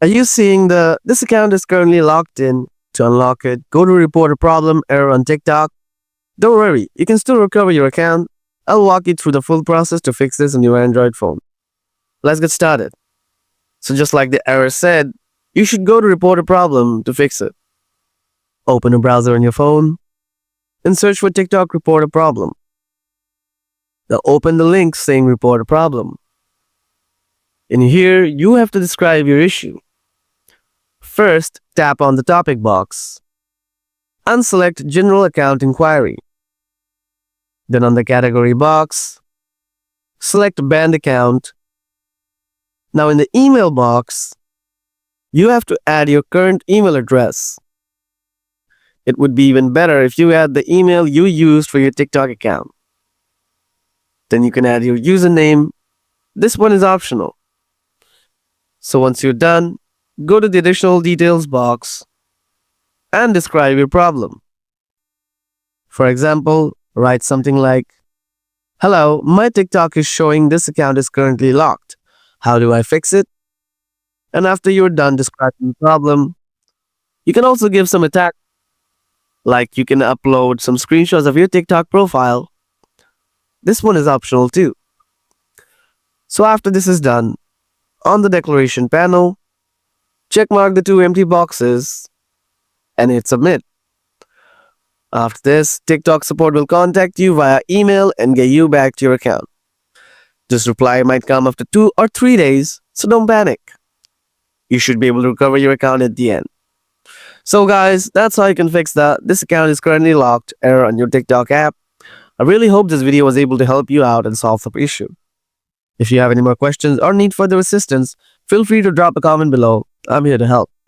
Are you seeing this account is currently locked in? To unlock it, go to report a problem error on TikTok. Don't worry, you can still recover your account. I'll walk you through the full process to fix this on your Android phone. Let's get started. So just like the error said, you should go to report a problem to fix it. Open a browser on your phone and search for TikTok report a problem. Now open the link saying report a problem. In here, you have to describe your issue. First, tap on the topic box and select General Account Inquiry. Then on the category box, select Banned Account. Now in the email box, you have to add your current email address. It would be even better if you add the email you used for your TikTok account. Then you can add your username. This one is optional. So once you're done, go to the additional details box and describe your problem. For example, write something like, "Hello, my TikTok is showing this account is currently locked. How do I fix it?" And after you're done describing the problem, you can also give some attack. Like you can upload some screenshots of your TikTok profile. This one is optional too. So after this is done, on the declaration panel, check mark the 2 empty boxes and hit submit. After this, TikTok support will contact you via email and get you back to your account. This reply might come after 2 or 3 days, so don't panic. You should be able to recover your account at the end. So guys, that's how you can fix this account is currently locked error on your TikTok app. I really hope this video was able to help you out and solve the issue. If you have any more questions or need further assistance, feel free to drop a comment below. I'm here to help.